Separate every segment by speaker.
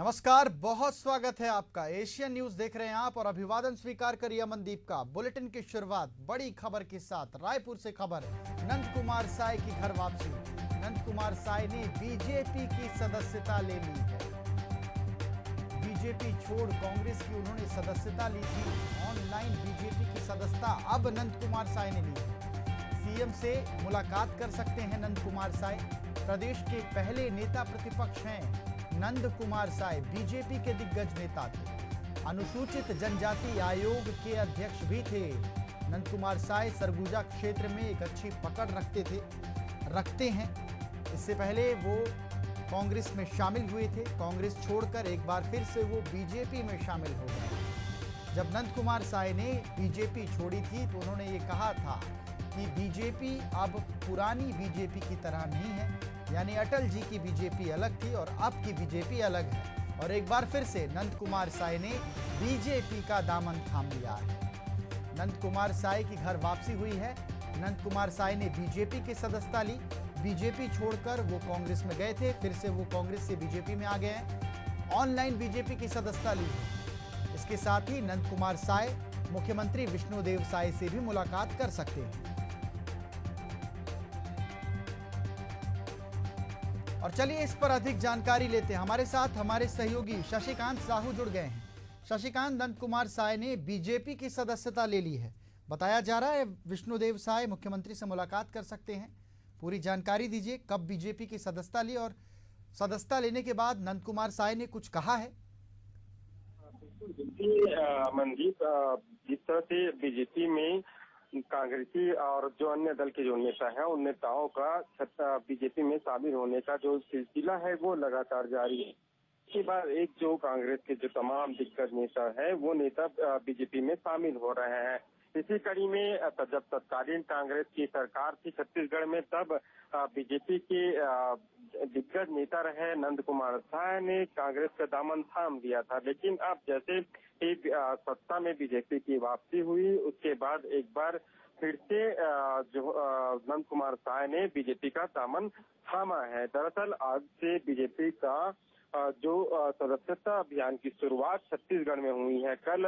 Speaker 1: नमस्कार, बहुत स्वागत है आपका। एशियन न्यूज देख रहे हैं आप और अभिवादन स्वीकार करिए अमनदीप का। बुलेटिन की शुरुआत बड़ी खबर के साथ। रायपुर से खबर, नंद कुमार साय की घर वापसी। नंद कुमार साय ने बीजेपी की सदस्यता ले ली है। बीजेपी छोड़ कांग्रेस की उन्होंने सदस्यता ली थी। ऑनलाइन बीजेपी की सदस्यता अब नंद कुमार साय ने ली है। सीएम से मुलाकात कर सकते हैं नंद कुमार साय। प्रदेश के पहले नेता प्रतिपक्ष हैं नंद कुमार साय। बीजेपी के दिग्गज नेता थे। अनुसूचित जनजाति आयोग के अध्यक्ष भी थे। नंद कुमार साय सरगुजा क्षेत्र में एक अच्छी पकड़ रखते हैं। इससे पहले वो कांग्रेस में शामिल हुए थे। कांग्रेस छोड़कर एक बार फिर से वो बीजेपी में शामिल हो गए। जब नंद कुमार साय ने बीजेपी छोड़ी थी तो उन्होंने ये कहा था कि बीजेपी अब पुरानी बीजेपी की तरह नहीं है, यानी अटल जी की बीजेपी अलग थी और अब की बीजेपी अलग है। और एक बार फिर से नंद कुमार साय ने बीजेपी का दामन थाम लिया है। नंद कुमार साय की घर वापसी हुई है। नंद कुमार साय ने बीजेपी की सदस्यता ली। बीजेपी छोड़कर वो कांग्रेस में गए थे, फिर से वो कांग्रेस से बीजेपी में आ गए हैं। ऑनलाइन बीजेपी की सदस्यता ली है। इसके साथ ही नंद कुमार साय मुख्यमंत्री विष्णुदेव साय से भी मुलाकात कर सकते हैं। और चलिए इस पर अधिक जानकारी लेते हैं। हमारे साथ हमारे सहयोगी शशिकांत साहू जुड़ गए हैं। शशिकांत, नंद कुमार साय ने बीजेपी की सदस्यता ले ली है। बताया जा रहा है विष्णुदेव साय मुख्यमंत्री से मुलाकात कर सकते हैं। पूरी जानकारी दीजिए, कब बीजेपी की सदस्यता ली और सदस्यता लेने के बाद नंद कुमार साय ने कुछ कहा है?
Speaker 2: मनदीप, जिस तरह से बीजेपी में कांग्रेसी और जो अन्य दल के जो नेता हैं उन नेताओं का बीजेपी में शामिल होने का जो सिलसिला है वो लगातार जारी है। इसके बाद एक जो कांग्रेस के जो तमाम दिग्गज नेता है वो नेता बीजेपी में शामिल हो रहे हैं। इसी कड़ी में जब तत्कालीन कांग्रेस की सरकार थी छत्तीसगढ़ में, तब बीजेपी के दिग्गज नेता रहे नंद कुमार साय ने कांग्रेस का दामन थाम दिया था। लेकिन अब जैसे एक सत्ता में बीजेपी की वापसी हुई, उसके बाद एक बार फिर से जो नंद कुमार साय ने बीजेपी का दामन थामा है। दरअसल आज से बीजेपी का जो सदस्यता अभियान की शुरुआत छत्तीसगढ़ में हुई है। कल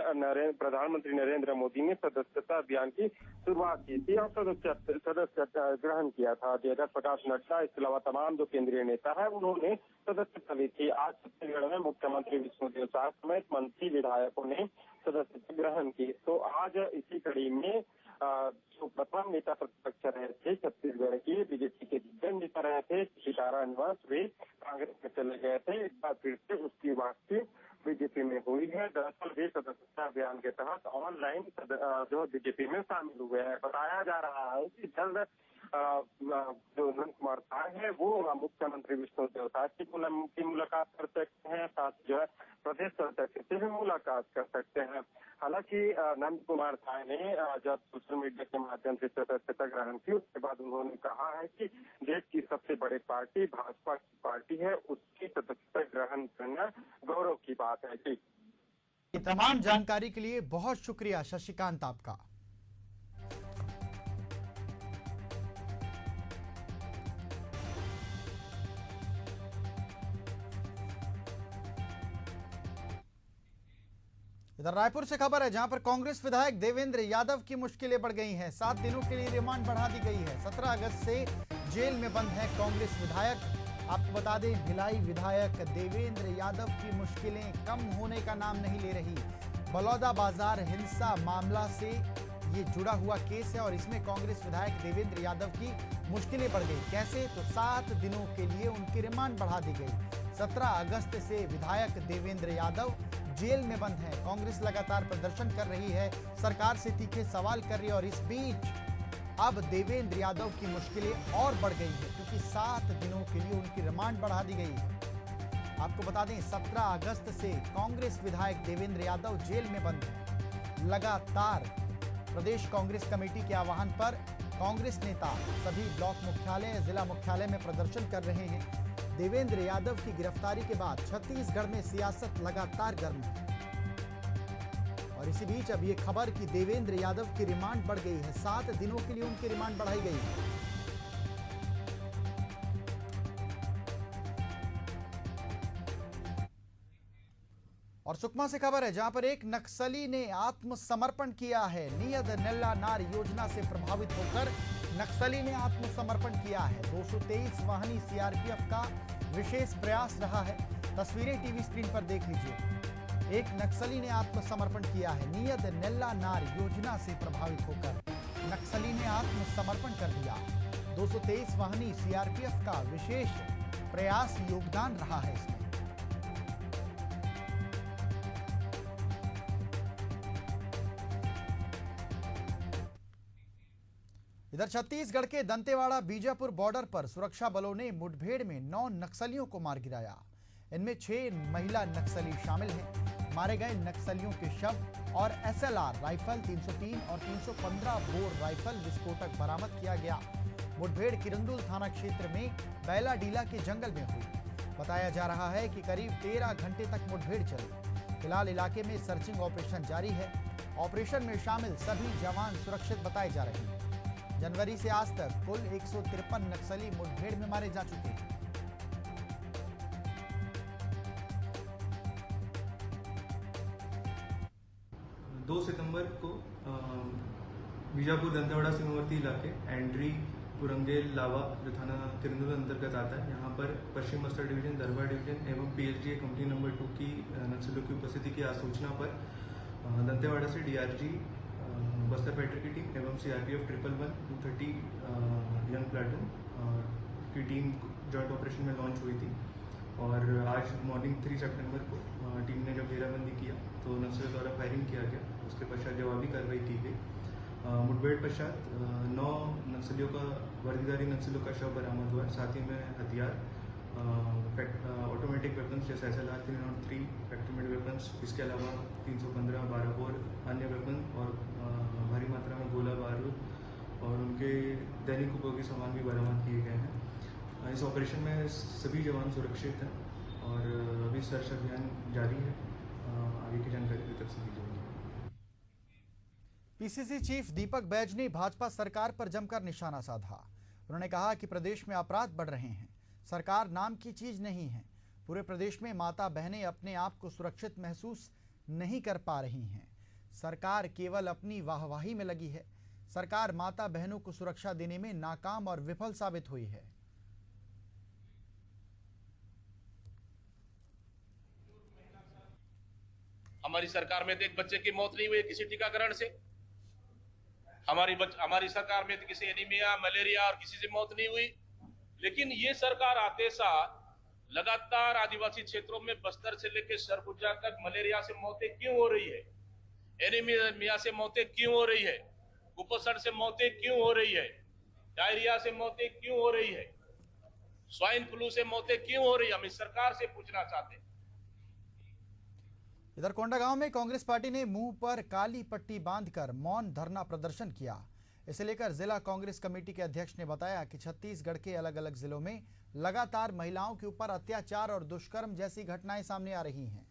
Speaker 2: प्रधानमंत्री नरेंद्र मोदी ने सदस्यता अभियान की शुरुआत की थी और सदस्यता ग्रहण किया था। जगत प्रकाश नड्डा, इसके अलावा तमाम जो केंद्रीय नेता है उन्होंने सदस्यता ली थी। आज छत्तीसगढ़ में मुख्यमंत्री विष्णुदेव साय समेत मंत्री विधायकों ने सदस्यता ग्रहण की। तो आज इसी कड़ी में जो प्रथम नेता प्रतिपक्ष रहे थे छत्तीसगढ़ के बीजेपी के दिग्गज नेता रहे थे सीताराम निवास, वे कांग्रेस में चले गए थे। एक बार फिर से उसकी वापसी बीजेपी में हुई है। दरअसल वे सदस्यता अभियान के तहत ऑनलाइन जो बीजेपी में शामिल हुए हैं। बताया जा रहा है कि जल्द जो नंद कुमार साय है वो मुख्यमंत्री विष्णुदेव साय की मुलाकात कर सकते हैं, साथ जो है प्रदेश अध्यक्ष से भी मुलाकात कर सकते हैं। हालांकि नंद कुमार साय ने जब सोशल मीडिया के माध्यम से सदस्यता ग्रहण की, उसके बाद उन्होंने कहा है कि देश की सबसे बड़ी पार्टी भाजपा की पार्टी है, उसकी सदस्यता ग्रहण करना गौरव की बात है। जी,
Speaker 1: ये तमाम जानकारी के लिए बहुत शुक्रिया शशिकांत आपका। इधर रायपुर से खबर है, जहां पर कांग्रेस विधायक देवेंद्र यादव की मुश्किलें बढ़ गई हैं। 7 दिनों के लिए रिमांड बढ़ा दी गई है। 17 अगस्त से जेल में बंद है कांग्रेस विधायक। आपको बता दें, भिलाई विधायक देवेंद्र यादव की मुश्किलें कम होने का नाम नहीं ले रही। बलौदा बाजार हिंसा मामला से ये जुड़ा हुआ केस है और इसमें कांग्रेस विधायक देवेंद्र यादव की मुश्किलें बढ़ गई। कैसे? तो 7 दिनों के लिए उनकी रिमांड बढ़ा दी गई। 17 अगस्त से विधायक देवेंद्र यादव जेल में बंद है। कांग्रेस लगातार प्रदर्शन कर रही है, सरकार से तीखे सवाल कर रही है और इस बीच अब देवेंद्र यादव की मुश्किलें और बढ़ गई है, क्योंकि 7 दिनों के लिए उनकी रिमांड बढ़ा दी गई है। आपको बता दें, 17 अगस्त से कांग्रेस विधायक देवेंद्र यादव जेल में बंद है। लगातार प्रदेश कांग्रेस कमेटी के आह्वान पर कांग्रेस नेता सभी ब्लॉक मुख्यालय, जिला मुख्यालय में प्रदर्शन कर रहे हैं। देवेंद्र यादव की गिरफ्तारी के बाद छत्तीसगढ़ में सियासत लगातार गर्म है और इसी बीच अब ये खबर कि देवेंद्र यादव की रिमांड बढ़ गई है। 7 दिनों के लिए उनकी रिमांड बढ़ाई गई है। और सुकमा से खबर है जहां पर एक नक्सली ने आत्मसमर्पण किया है। नियत नेल्ला नार योजना से प्रभावित होकर नक्सली ने आत्मसमर्पण किया है। 223 वाहनी सीआरपीएफ का विशेष प्रयास रहा है। तस्वीरें टीवी स्क्रीन पर देख लीजिए। एक नक्सली ने आत्मसमर्पण किया है। नियत नेल्ला नार योजना से प्रभावित होकर नक्सली ने आत्मसमर्पण कर दिया। 223 वाहनी सीआरपीएफ का विशेष प्रयास योगदान रहा है इसमें। इधर छत्तीसगढ़ के दंतेवाड़ा बीजापुर बॉर्डर पर सुरक्षा बलों ने मुठभेड़ में 9 नक्सलियों को मार गिराया। इनमें 6 महिला नक्सली शामिल हैं। मारे गए नक्सलियों के शव और एसएलआर राइफल 303 और 315 बोर राइफल विस्फोटक बरामद किया गया। मुठभेड़ किरंदुल थाना क्षेत्र में बैलाडीला के जंगल में हुई। बताया जा रहा है कि करीब 13 घंटे तक मुठभेड़ चली। फिलहाल इलाके में सर्चिंग ऑपरेशन जारी है। ऑपरेशन में शामिल सभी जवान सुरक्षित बताए जा रहे हैं। जनवरी से आज तक कुल 153 नक्सली मुठभेड़ में मारे जा चुके हैं।
Speaker 3: 2 सितंबर को बीजापुर दंतेवाड़ा सीमावर्ती इलाके एंड्री पुरंगेल लावा जो थाना तिरंदुल अंतर्गत आता है, यहाँ पर पश्चिम बस्तर डिवीजन, दरबार डिवीजन एवं पीएचडी कंपनी नंबर 2 की नक्सलियों की उपस्थिति की आसूचना पर दंतेवाड़ा से डीआरजी बस्तर पेट्रोल की टीम एवं सीआरपीएफ 111 230 यंग प्लाटून की टीम जॉइंट ऑपरेशन में लॉन्च हुई थी। और आज मॉर्निंग 3 सितंबर को टीम ने जब घेराबंदी किया तो नक्सलियों द्वारा फायरिंग किया गया। उसके पश्चात जवाबी कार्रवाई की गई। मुठभेड़ पश्चात 9 नक्सलियों का वर्दीधारी नक्सलियों का शव बरामद हुआ। साथ ही में हथियार, ऑटोमेटिक वेपन्स जैसे SLR 303, फैक्ट्री मेड वेपन्स, इसके अलावा 315 12 बोर अन्य वेपन और भारी मात्रा में गोला बारूद और उनके दैनिक उपयोगी सामान भी बरामद किए गए हैं। इस ऑपरेशन में सभी जवान सुरक्षित हैं और अभी सर्च अभियान जारी है। आगे की जानकारी भी तक से दी जाएगी।
Speaker 1: पीसीसी चीफ दीपक बैज ने भाजपा सरकार पर जमकर निशाना साधा। उन्होंने कहा कि प्रदेश में अपराध बढ़ रहे हैं। सरकार नाम की चीज नहीं है। पूरे प्रदेश में माता बहनें अपने आप को सुरक्षित महसूस नहीं कर पा रही हैं। सरकार केवल अपनी वाहवाही में लगी है। सरकार माता बहनों को सुरक्षा देने में नाकाम और विफल साबित हुई है।
Speaker 4: हमारी सरकार में तो एक बच्चे की मौत नहीं हुई किसी टीकाकरण से। हमारी सरकार में तो किसी एनीमिया, मलेरिया और किसी से मौत नहीं हुई। लेकिन ये सरकार आते साथ लगातार आदिवासी क्षेत्रों में बस्तर से लेकर सरगुजा तक मलेरिया से मौतें क्यों हो रही है, एनीमिया से मौतें क्यों हो रही है, कुपोषण से मौतें क्यों हो रही है, डायरिया से मौतें क्यों हो रही है, स्वाइन फ्लू से मौतें क्यों हो रही है, हम इस सरकार से पूछना चाहते हैं।
Speaker 1: इधर कोंडागांव में कांग्रेस पार्टी ने मुंह पर काली पट्टी बांधकर मौन धरना प्रदर्शन किया। इसे लेकर जिला कांग्रेस कमेटी के अध्यक्ष ने बताया कि छत्तीसगढ़ के अलग अलग जिलों में लगातार महिलाओं के ऊपर अत्याचार और दुष्कर्म जैसी घटनाएं सामने आ रही हैं।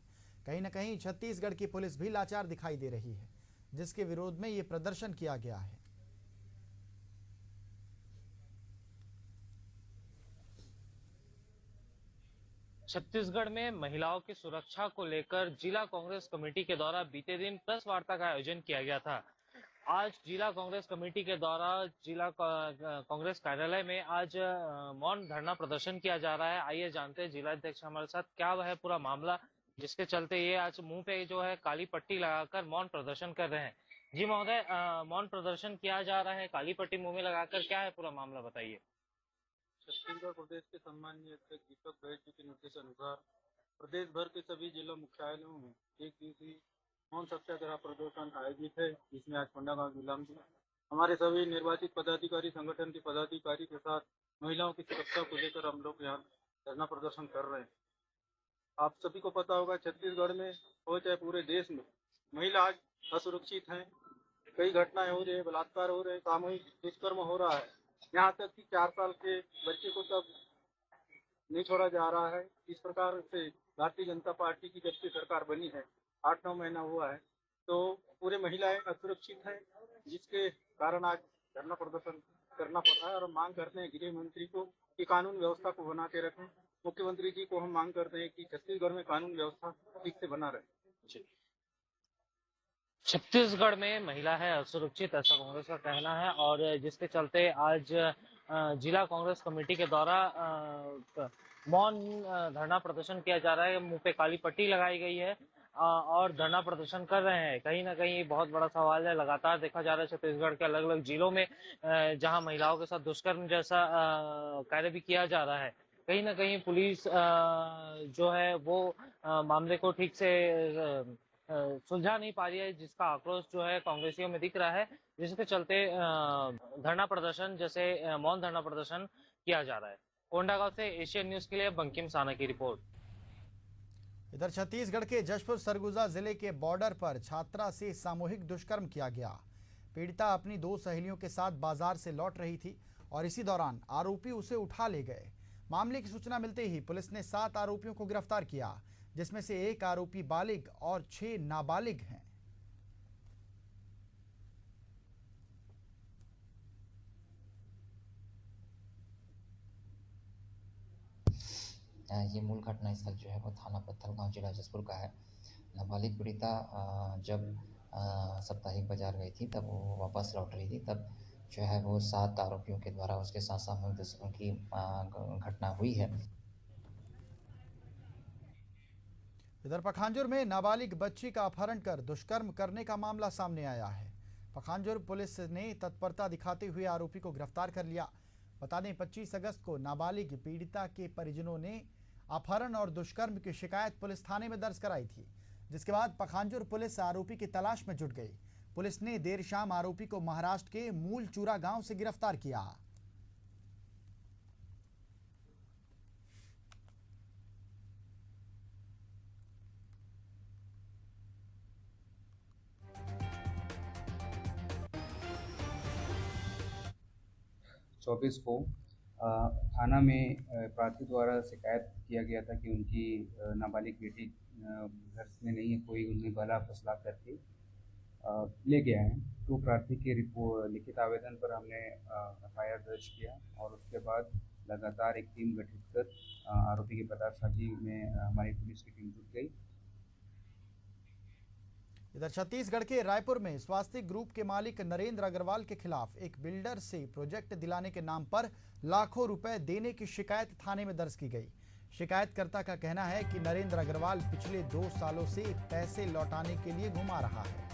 Speaker 1: कहीं न कहीं छत्तीसगढ़ की पुलिस भी लाचार दिखाई दे रही है, जिसके विरोध में ये प्रदर्शन किया गया है।
Speaker 5: छत्तीसगढ़ में महिलाओं की सुरक्षा को लेकर जिला कांग्रेस कमेटी के द्वारा बीते दिन प्रेस वार्ता का आयोजन किया गया था। आज जिला कांग्रेस कमेटी के द्वारा जिला कांग्रेस कार्यालय में आज मौन धरना प्रदर्शन किया जा रहा है। आइए जानते हैं जिला अध्यक्ष हमारे साथ क्या वह है पूरा मामला जिसके चलते ये आज मुंह पे जो है काली पट्टी लगाकर मौन प्रदर्शन कर रहे हैं। जी महोदय, मौन प्रदर्शन किया जा रहा है काली पट्टी मुंह में लगाकर, क्या है पूरा मामला बताइए।
Speaker 6: छत्तीसगढ़ प्रदेश के सम्माननीय अध्यक्ष दीपक बैज जी के निर्देश अनुसार प्रदेश भर के सभी जिला मुख्यालयों में एक दिवसीय मौन सत्याग्रह प्रदर्शन आयोजित है, जिसमें आज कोंडागांव जिला में हमारे सभी निर्वाचित पदाधिकारी, संगठन के पदाधिकारी के साथ महिलाओं की सुरक्षा को लेकर हम लोग यहाँ धरना प्रदर्शन कर रहे हैं। आप सभी को पता होगा छत्तीसगढ़ में हो चाहे पूरे देश में महिला आज असुरक्षित हैं। कई घटनाएं हो रही है, बलात्कार हो रहे हैं, सामूहिक दुष्कर्म हो रहा है। यहाँ तक कि 4 साल के बच्चे को तब नहीं छोड़ा जा रहा है। इस प्रकार से भारतीय जनता पार्टी की जब से सरकार बनी है, 8-9 महीना हुआ है, तो पूरे महिलाएं असुरक्षित हैं, जिसके कारण आज धरना प्रदर्शन करना पड़ रहा है। और हम मांग करते हैं गृह मंत्री को कि कानून व्यवस्था को बना के रखें। मुख्यमंत्री जी को हम मांग करते हैं कि छत्तीसगढ़ में कानून व्यवस्था ठीक से बना रहे। असुरक्षित।
Speaker 5: छत्तीसगढ़ में महिला है असुरक्षित, ऐसा कांग्रेस का कहना है और जिसके चलते आज जिला कांग्रेस कमेटी के द्वारा मौन धरना प्रदर्शन किया जा रहा है। मुंह पे काली पट्टी लगाई गई है और धरना प्रदर्शन कर रहे हैं। कहीं ना कहीं बहुत बड़ा सवाल है, लगातार देखा जा रहा है छत्तीसगढ़ के अलग अलग जिलों में जहां महिलाओं के साथ दुष्कर्म जैसा कार्य भी किया जा रहा है। कहीं ना कहीं पुलिस जो है वो मामले को ठीक से सुलझा नहीं पा रही है, जिसका आक्रोश जो है कांग्रेसियों में दिख रहा है, जिसके चलते धरना प्रदर्शन जैसे मौन धरना प्रदर्शन किया जा रहा है। कोंडागांव से एशियन न्यूज के लिए बंकिम साना की रिपोर्ट।
Speaker 1: इधर छत्तीसगढ़ के जशपुर सरगुजा जिले के बॉर्डर पर छात्रा से सामूहिक दुष्कर्म किया गया। पीड़िता अपनी 2 सहेलियों के साथ बाजार से लौट रही थी और इसी दौरान आरोपी उसे उठा ले गए। मामले की सूचना मिलते ही पुलिस ने 7 आरोपियों को गिरफ्तार किया, जिसमें से 1 आरोपी बालिग और 6 नाबालिग हैं।
Speaker 7: ये मूल घटना स्थल जो है वो थाना पत्थलगांव जिला जशपुर का है। नाबालिग पीड़िता जब साप्ताहिक बाजार गई थी तब वो वापस लौट रही थी, तब जो है वो 7 आरोपियों के द्वारा उसके साथ सामूहिक दुष्कर्म की घटना हुई है।
Speaker 1: इधर पखांजूर में नाबालिग बच्ची का अपहरण कर दुष्कर्म करने का मामला सामने आया है। पखांजूर पुलिस ने तत्परता दिखाते हुए आरोपी को गिरफ्तार कर लिया। बता दें 25 अगस्त को नाबालिग पीड़िता के परिजनों ने अपहरण और दुष्कर्म की शिकायत पुलिस थाने में दर्ज कराई थी, जिसके बाद पखांजूर पुलिस आरोपी की तलाश में जुट गई। पुलिस ने देर शाम आरोपी को महाराष्ट्र के मूलचूरा गांव से गिरफ्तार किया।
Speaker 8: चौबीस को थाना में प्रार्थी द्वारा शिकायत किया गया था कि उनकी नाबालिग बेटी घर में नहीं है, कोई उन्हें गला फसला करके ले गया है। तो प्रार्थी के लिखित आवेदन पर हमने FIR दर्ज किया और उसके बाद लगातार एक टीम गठित कर आरोपी की पतासाजी में हमारी पुलिस की टीम जुट गई।
Speaker 1: इधर छत्तीसगढ़ के रायपुर में स्वास्थ्य ग्रुप के मालिक नरेंद्र अग्रवाल के खिलाफ एक बिल्डर से प्रोजेक्ट दिलाने के नाम पर लाखों रुपए देने की शिकायत थाने में दर्ज की गई। शिकायतकर्ता का कहना है कि नरेंद्र अग्रवाल पिछले 2 सालों से पैसे लौटाने के लिए घुमा रहा है।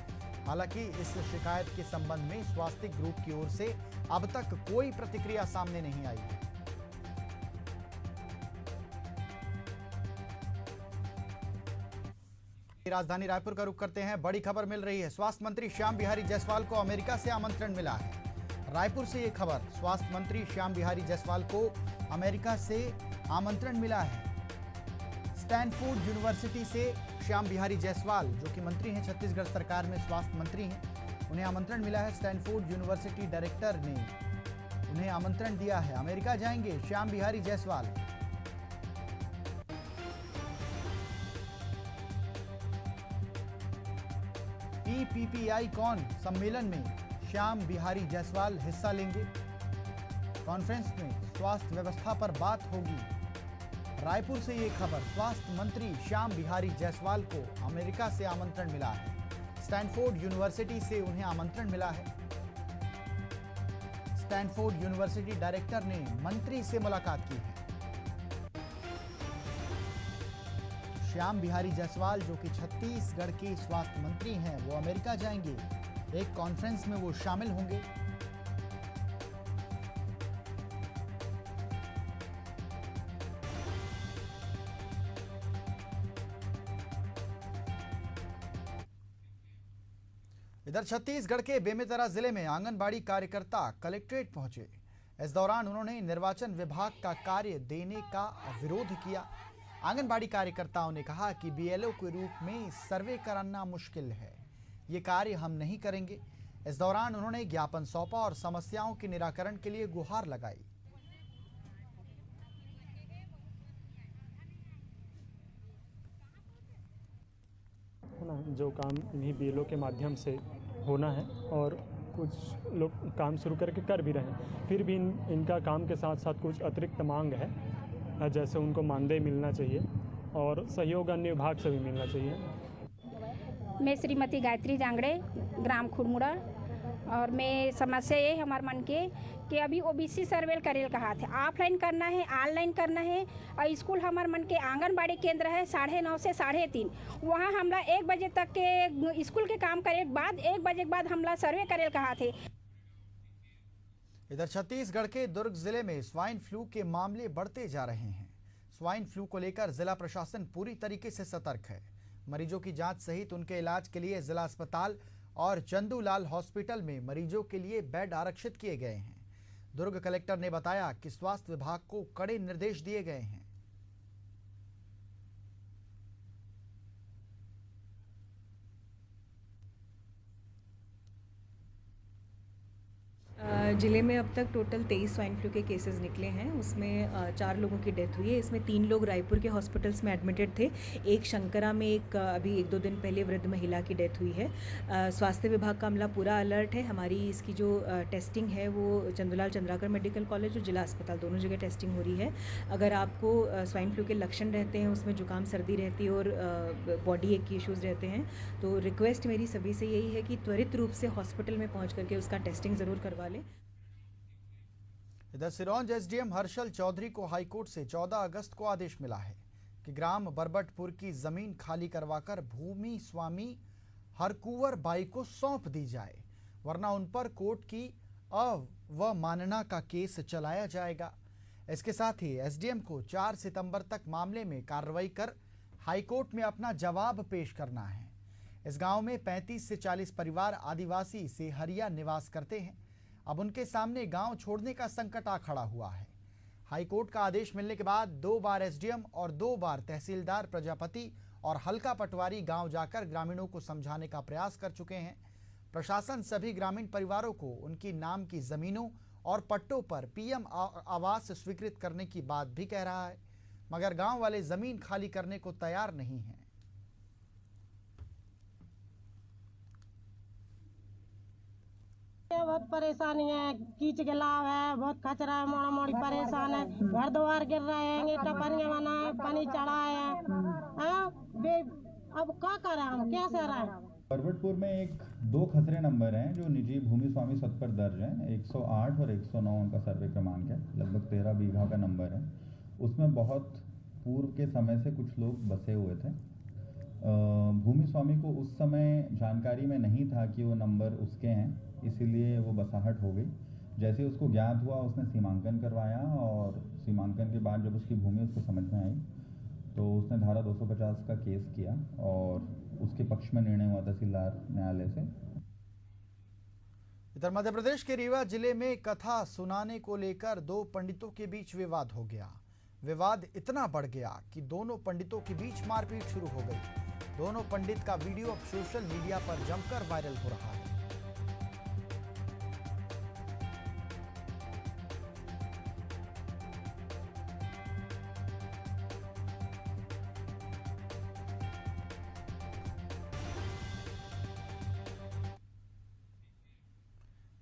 Speaker 1: हालांकि इस शिकायत के संबंध में स्वास्थ्य ग्रुप की ओर से अब तक कोई प्रतिक्रिया सामने नहीं आई है। राजधानी रायपुर का रुख करते हैं। बड़ी खबर मिल रही है, स्वास्थ्य मंत्री श्याम बिहारी जायसवाल को अमेरिका से आमंत्रण मिला है। रायपुर से ये खबर, स्वास्थ्य मंत्री श्याम बिहारी जायसवाल को अमेरिका से आमंत्रण मिला है। स्टैनफोर्ड यूनिवर्सिटी से श्याम बिहारी जायसवाल, जो कि मंत्री हैं छत्तीसगढ़ सरकार में, स्वास्थ्य मंत्री हैं, उन्हें आमंत्रण मिला है। स्टैनफोर्ड यूनिवर्सिटी डायरेक्टर ने उन्हें आमंत्रण दिया है। अमेरिका जाएंगे श्याम बिहारी जायसवाल। PPI कॉन सम्मेलन में श्याम बिहारी जायसवाल हिस्सा लेंगे। कॉन्फ्रेंस में स्वास्थ्य व्यवस्था पर बात होगी। रायपुर से ये खबर, स्वास्थ्य मंत्री श्याम बिहारी जायसवाल को अमेरिका से आमंत्रण मिला है। स्टैनफोर्ड यूनिवर्सिटी से उन्हें आमंत्रण मिला है। स्टैनफोर्ड यूनिवर्सिटी डायरेक्टर ने मंत्री से मुलाकात की है। श्याम बिहारी जायसवाल, जो कि छत्तीसगढ़ के स्वास्थ्य मंत्री हैं, वो अमेरिका जाएंगे। एक कॉन्फ्रेंस में वो शामिल होंगे। इधर छत्तीसगढ़ के बेमेतरा जिले में आंगनबाड़ी कार्यकर्ता कलेक्ट्रेट पहुंचे। इस दौरान उन्होंने निर्वाचन विभाग का कार्य देने का विरोध किया। आंगनबाड़ी कार्यकर्ताओं ने कहा कि BLO के रूप में सर्वे कराना मुश्किल है, ये कार्य हम नहीं करेंगे। इस दौरान उन्होंने ज्ञापन सौंपा और समस्याओं के निराकरण के लिए गुहार लगाई।
Speaker 9: जो काम इन्हीं BLO के माध्यम से होना है और कुछ लोग काम शुरू करके कर भी रहे हैं, फिर भी इनका काम के साथ साथ कुछ अतिरिक्त मांग है, जैसे उनको मानदेय मिलना चाहिए और सहयोग अन्य विभाग से भी मिलना चाहिए।
Speaker 10: मैं श्रीमती गायत्री जांगड़े, ग्राम खुड़मुड़ा। और मैं समस्या ये हमारे मन के कि अभी ओबीसी सर्वेल करेल कहा थे, ऑफलाइन करना है, ऑनलाइन करना है। और स्कूल हमारे मन के आंगनबाड़ी केंद्र है 9:30 से 3:30, वहाँ हमला 1 बजे तक के स्कूल के काम करे के बाद 1 बजे के बाद हमला सर्वे करेल कहा थे।
Speaker 1: इधर छत्तीसगढ़ के दुर्ग जिले में स्वाइन फ्लू के मामले बढ़ते जा रहे हैं। स्वाइन फ्लू को लेकर जिला प्रशासन पूरी तरीके से सतर्क है। मरीजों की जांच सहित उनके इलाज के लिए जिला अस्पताल और चंदूलाल हॉस्पिटल में मरीजों के लिए बेड आरक्षित किए गए हैं। दुर्ग कलेक्टर ने बताया कि स्वास्थ्य विभाग को कड़े निर्देश दिए गए हैं।
Speaker 11: ज़िले में अब तक टोटल 23 स्वाइन फ्लू के केसेस निकले हैं। उसमें 4 लोगों की डेथ हुई है। इसमें 3 लोग रायपुर के हॉस्पिटल्स में एडमिटेड थे। एक शंकरा में एक अभी 1-2 दिन पहले वृद्ध महिला की डेथ हुई है। स्वास्थ्य विभाग का अमला पूरा अलर्ट है। हमारी इसकी जो टेस्टिंग है वो चंदूलाल चंद्राकर मेडिकल कॉलेज और जिला अस्पताल दोनों जगह टेस्टिंग हो रही है। अगर आपको स्वाइन फ्लू के लक्षण रहते हैं, उसमें जुकाम सर्दी रहती है और बॉडी एक की इश्यूज़ रहते हैं, तो रिक्वेस्ट मेरी सभी से यही है कि त्वरित रूप से हॉस्पिटल में पहुँच करके उसका टेस्टिंग ज़रूर करवा लें।
Speaker 1: इधर सिरोंज एसडीएम हर्षल चौधरी को हाईकोर्ट से 14 अगस्त को आदेश मिला है कि ग्राम बरबटपुर की जमीन खाली करवाकर भूमि स्वामी हरकुंवर बाई को सौंप दी जाए, वरना उन पर कोर्ट की अवमानना का केस चलाया जाएगा। इसके साथ ही एसडीएम को 4 सितंबर तक मामले में कार्रवाई कर हाईकोर्ट में अपना जवाब पेश करना है। इस गांव में 35 से 40 परिवार आदिवासी सेहरिया निवास करते हैं। अब उनके सामने गांव छोड़ने का संकट आ खड़ा हुआ है। हाईकोर्ट का आदेश मिलने के बाद 2 बार एसडीएम और 2 बार तहसीलदार प्रजापति और हल्का पटवारी गांव जाकर ग्रामीणों को समझाने का प्रयास कर चुके हैं। प्रशासन सभी ग्रामीण परिवारों को उनकी नाम की जमीनों और पट्टों पर पीएम आवास स्वीकृत करने की बात भी कह रहा है, मगर गांव वाले जमीन खाली करने को तैयार नहीं हैं।
Speaker 12: बहुत परेशानी है, कीच गिलाव है, बहुत कचरा है, मोड़ा मोड़ी परेशान है, घर द्वार गिर रहे हैं, टपरियां बना है, पानी चढ़ा है। अब क्या करें हम, क्या से रहे?
Speaker 13: बरबटपुर में 2 खसरे नंबर हैं जो निजी भूमि स्वामी सद पर दर्ज हैं। 108 और 109 उनका सर्वे क्रमांक है। लगभग 13 बीघा का नंबर है। उसमें बहुत पूर्व के समय से कुछ लोग बसे हुए थे। भूमि स्वामी को उस समय जानकारी में नहीं था कि वो नंबर उसके हैं, इसीलिए वो बसाहट हो गई। जैसे उसको ज्ञात हुआ उसने सीमांकन करवाया और सीमांकन के बाद जब उसकी भूमि उसको समझ में आई तो उसने धारा 250 का केस किया और उसके पक्ष में निर्णय हुआ तहसीलदार न्यायालय से।
Speaker 1: इधर मध्य प्रदेश के रीवा जिले में कथा सुनाने को लेकर 2 पंडितों के बीच विवाद हो गया। विवाद इतना बढ़ गया कि दोनों पंडितों के बीच मारपीट शुरू हो गई। दोनों पंडित का वीडियो अब सोशल मीडिया पर जमकर वायरल हो रहा है।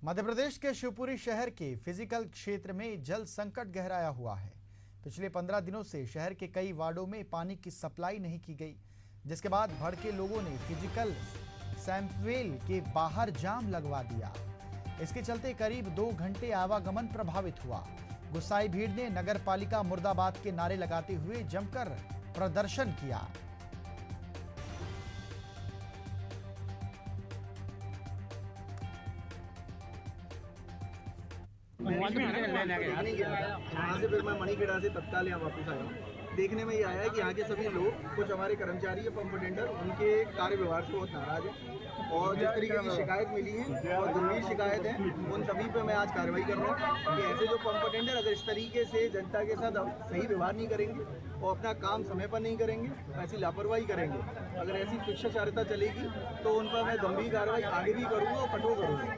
Speaker 1: मध्य प्रदेश के शिवपुरी शहर के फिजिकल क्षेत्र में जल संकट गहराया हुआ है। पिछले 15 दिनों से शहर के कई वार्डों में पानी की सप्लाई नहीं की गई, जिसके बाद भड़के लोगों ने फिजिकल सैंपवेल के बाहर जाम लगवा दिया। इसके चलते करीब 2 घंटे आवागमन प्रभावित हुआ। गुस्साई भीड़ ने नगर पालिका मुर्दाबाद के नारे लगाते हुए जमकर प्रदर्शन किया।
Speaker 14: यहाँ से फिर मैं मणिखेड़ा से तत्काल यहाँ वापस आया। देखने में ये आया है कि यहाँ के सभी लोग, कुछ हमारे कर्मचारी या पंप टेंडर, उनके कार्य व्यवहार से बहुत नाराज है और जिस तरीके की शिकायत मिली है और गंभीर शिकायत है, उन सभी पे मैं आज कार्रवाई कर रहा हूँ कि ऐसे जो पंप टेंडर अगर इस तरीके से जनता के साथ सही व्यवहार नहीं करेंगे और अपना काम समय पर नहीं करेंगे, ऐसी लापरवाही करेंगे, अगर ऐसी शिष्टाचारता चलेगी तो उन पर मैं गंभीर कार्रवाई आगे भी करूँगा और कठोर करूँगा।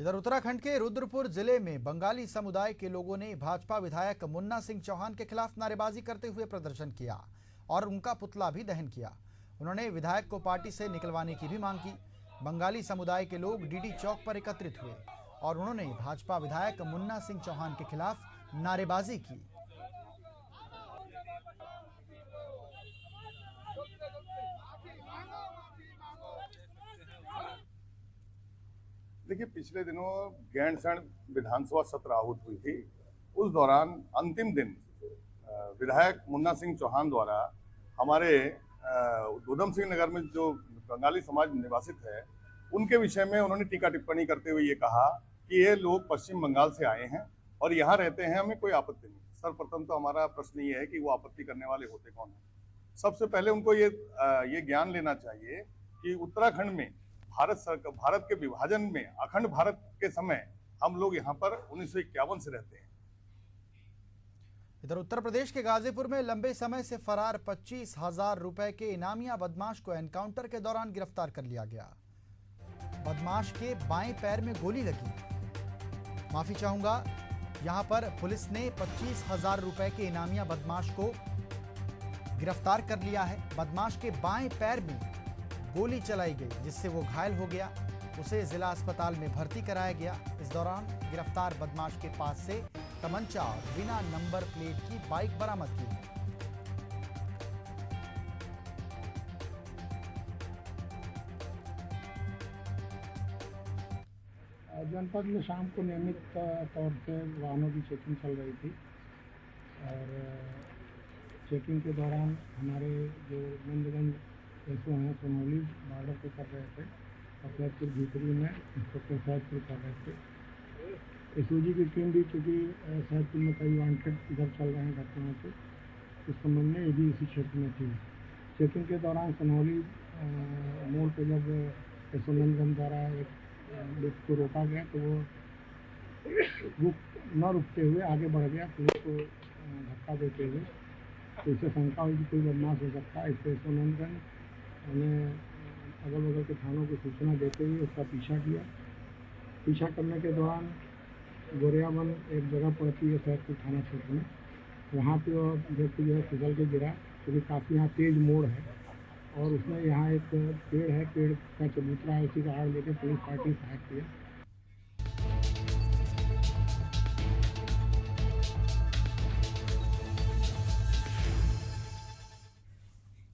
Speaker 1: इधर उत्तराखंड के रुद्रपुर जिले में बंगाली समुदाय के लोगों ने भाजपा विधायक मुन्ना सिंह चौहान के खिलाफ नारेबाजी करते हुए प्रदर्शन किया और उनका पुतला भी दहन किया। उन्होंने विधायक को पार्टी से निकलवाने की भी मांग की। बंगाली समुदाय के लोग डीडी चौक पर एकत्रित हुए और उन्होंने भाजपा विधायक मुन्ना सिंह चौहान के खिलाफ नारेबाजी की।
Speaker 15: देखिए, पिछले दिनों गैंडसैंण विधानसभा सत्र आहूत हुई थी। उस दौरान अंतिम दिन विधायक मुन्ना सिंह चौहान द्वारा हमारे उधम सिंह नगर में जो बंगाली समाज निवासित है उनके विषय में उन्होंने टीका टिप्पणी करते हुए ये कहा कि ये लोग पश्चिम बंगाल से आए हैं और यहाँ रहते हैं, हमें कोई आपत्ति नहीं। सर्वप्रथम तो हमारा प्रश्न ये है कि वो आपत्ति करने वाले होते कौन हैं। सबसे पहले उनको ये ज्ञान लेना चाहिए कि उत्तराखंड में भारत के विभाजन में अखंड भारत के समय हम लोग यहाँ पर 1951 से रहते हैं।
Speaker 1: इधर उत्तर प्रदेश के गाजीपुर में लंबे समय से फरार 25,000 रुपए के इनामिया बदमाश को एनकाउंटर के दौरान गिरफ्तार कर लिया गया। बदमाश के बाएं पैर में गोली लगी। माफी चाहूंगा, यहां पर पुलिस ने 25,000 रुपए के इनामिया बदमाश को गिरफ्तार कर लिया है। बदमाश के बाएं पैर में गोली चलाई गई जिससे वो घायल हो गया। उसे जिला अस्पताल में भर्ती कराया गया। इस दौरान गिरफ्तार बदमाश के पास से तमंचा और बिना नंबर प्लेट की बाइक बरामद की है।
Speaker 16: जनपद में शाम को नियमित तौर से वाहनों की चेकिंग चल रही थी और चेकिंग के दौरान हमारे जो नंदगंज एसओ हैं सोनौली बॉर्डर पे कर रहे थे और सैदपुर भीतरी में इंस्पेक्टर सैदपुर कर रहे थे। एसओजी की टीम भी चूँकि सैदपुर में कई वांटेड इधर चल रहे हैं घटनाओं से, इस संबंध में ये भी इसी क्षेत्र में थी। चेकिंग के दौरान सोनौली मोड़ पर जब एसओ नंदगंज द्वारा एक व्यक्ति को रोका गया तो वो न रुकते हुए आगे बढ़ गया पुलिस को धक्का देते हुए। तो इससे शंका हुई कि कोई बदमाश हो सकता है। इससे एसओ नंदगंज ने अगल बगल के थानों को सूचना देते हुए उसका पीछा किया। पीछा करने के दौरान गोरियाबन एक जगह पड़ती है सैदपुर थाना क्षेत्र में, वहाँ पे वो व्यक्ति जो है फिसल के गिरा क्योंकि काफ़ी यहाँ तेज मोड़ है और उसमें यहाँ एक पेड़ है, पेड़ का चबूतरा है, उसी का आड़ लेकर पुलिस पार्टी सहायक किया।